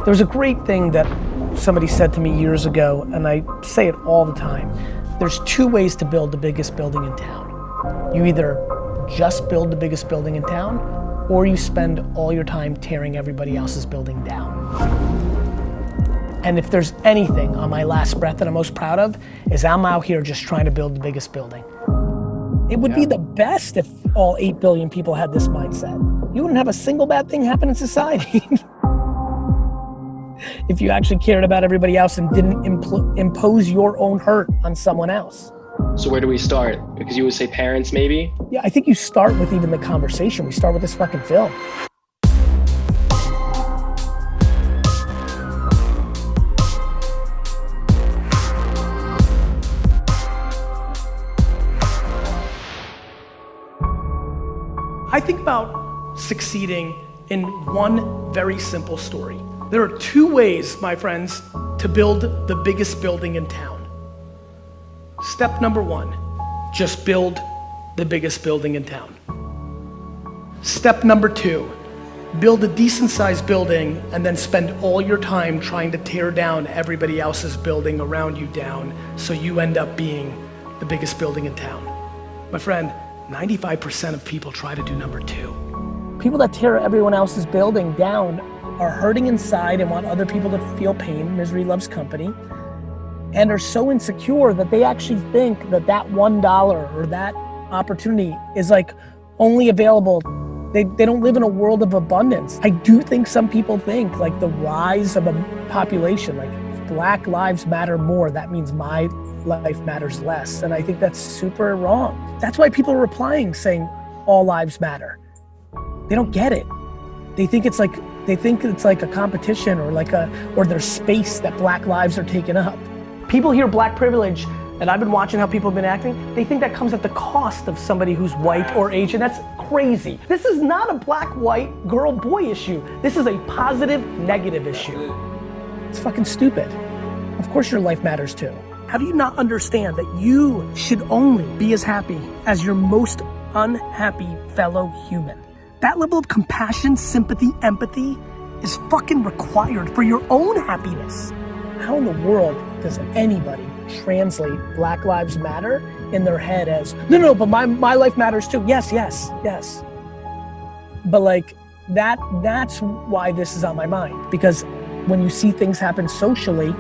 There was a great thing that somebody said to me years ago, and I say it all the time. There's two ways to build the biggest building in town. You either just build the biggest building in town, or you spend all your time tearing everybody else's building down. And if there's anything on my last breath that I'm most proud of, is I'm out here just trying to build the biggest building. It would be the best if all 8 billion people had this mindset. You wouldn't have a single bad thing happen in society. If you actually cared about everybody else and didn't impose your own hurt on someone else. So where do we start? Because you would say parents, maybe? Yeah, I think you start with even the conversation. We start with this fucking film. I think about succeeding in one very simple story. There are two ways, my friends, to build the biggest building in town. Step number one, just build the biggest building in town. Step number two, build a decent sized building and then spend all your time trying to tear down everybody else's building around you down so you end up being the biggest building in town. My friend, 95% of people try to do number two. People that tear everyone else's building down are hurting inside and want other people to feel pain. Misery loves company. And are so insecure that they actually think that that $1 or that opportunity is like only available. They don't live in a world of abundance. I do think some people think like the rise of a population, like if Black lives matter more, that means my life matters less. And I think that's super wrong. That's why people are replying saying all lives matter. They don't get it. They think it's like a competition or there's space that Black lives are taking up. People hear Black privilege, and I've been watching how people have been acting, they think that comes at the cost of somebody who's white or Asian. That's crazy. This is not a black, white, girl, boy issue. This is a positive, negative issue. It's fucking stupid. Of course your life matters too. How do you not understand that you should only be as happy as your most unhappy fellow human? That level of compassion, sympathy, empathy is fucking required for your own happiness. How in the world does anybody translate Black Lives Matter in their head as, no, but my life matters too. Yes. But like, that's why this is on my mind. Because when you see things happen socially,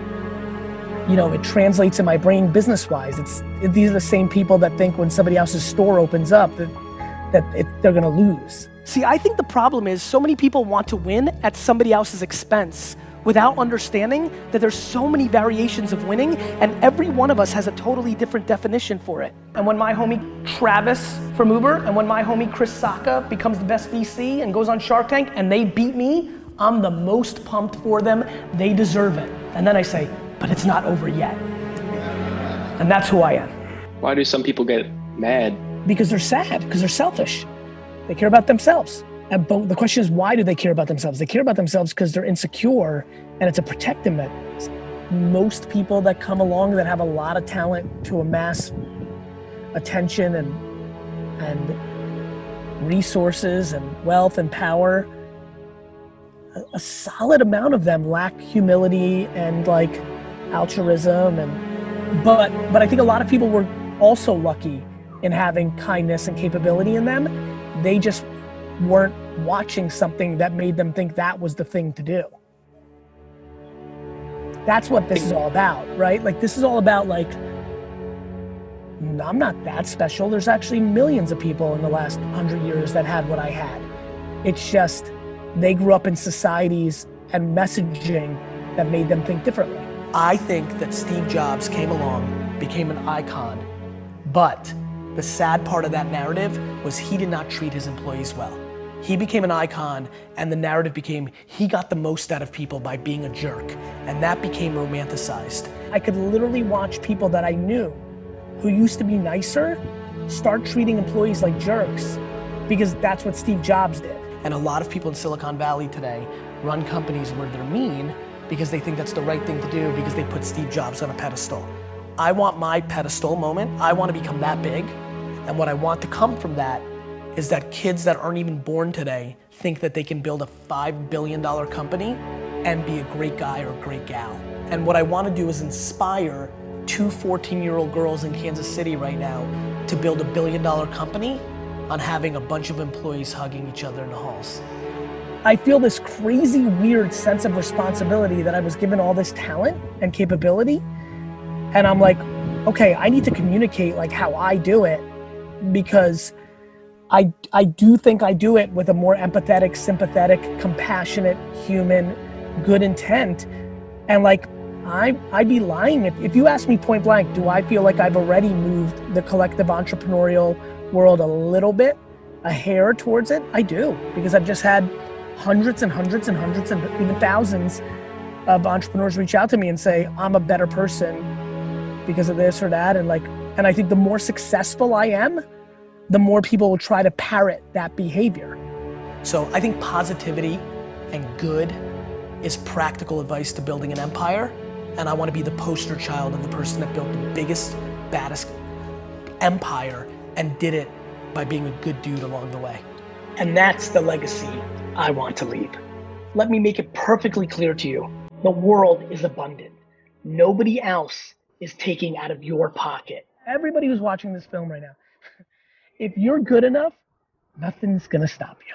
you know, it translates in my brain business-wise. These are the same people that think when somebody else's store opens up that they're gonna lose. See, I think the problem is so many people want to win at somebody else's expense without understanding that there's so many variations of winning and every one of us has a totally different definition for it. And when my homie Travis from Uber and when my homie Chris Sacca becomes the best VC and goes on Shark Tank and they beat me, I'm the most pumped for them. They deserve it. And then I say, but it's not over yet. And that's who I am. Why do some people get mad? Because they're sad, because they're selfish. They care about themselves. But the question is, why do they care about themselves? They care about themselves because they're insecure and it's a protective mechanism. Most people that come along that have a lot of talent to amass attention and resources and wealth and power, a solid amount of them lack humility and like altruism but I think a lot of people were also lucky in having kindness and capability in them. They just weren't watching something that made them think that was the thing to do. That's what this is all about, right? Like this is all about like, I'm not that special. There's actually millions of people in the last 100 years that had what I had. It's just, they grew up in societies and messaging that made them think differently. I think that Steve Jobs came along, became an icon, but the sad part of that narrative was he did not treat his employees well. He became an icon and the narrative became he got the most out of people by being a jerk, and that became romanticized. I could literally watch people that I knew who used to be nicer start treating employees like jerks because that's what Steve Jobs did. And a lot of people in Silicon Valley today run companies where they're mean because they think that's the right thing to do because they put Steve Jobs on a pedestal. I want my pedestal moment. I want to become that big. And what I want to come from that is that kids that aren't even born today think that they can build a $5 billion company and be a great guy or a great gal. And what I want to do is inspire two 14-year-old girls in Kansas City right now to build $1 billion company on having a bunch of employees hugging each other in the halls. I feel this crazy, weird sense of responsibility that I was given all this talent and capability. And I'm like, okay, I need to communicate like how I do it, because I do think I do it with a more empathetic, sympathetic, compassionate, human, good intent. And like, I'd be lying if you ask me point blank, do I feel like I've already moved the collective entrepreneurial world a little bit, a hair towards it? I do, because I've just had hundreds and hundreds and hundreds and even thousands of entrepreneurs reach out to me and say, I'm a better person because of this or that. And I think the more successful I am, the more people will try to parrot that behavior. So I think positivity and good is practical advice to building an empire. And I want to be the poster child of the person that built the biggest, baddest empire and did it by being a good dude along the way. And that's the legacy I want to leave. Let me make it perfectly clear to you. The world is abundant. Nobody else is taking out of your pocket. Everybody who's watching this film right now, if you're good enough, nothing's gonna stop you.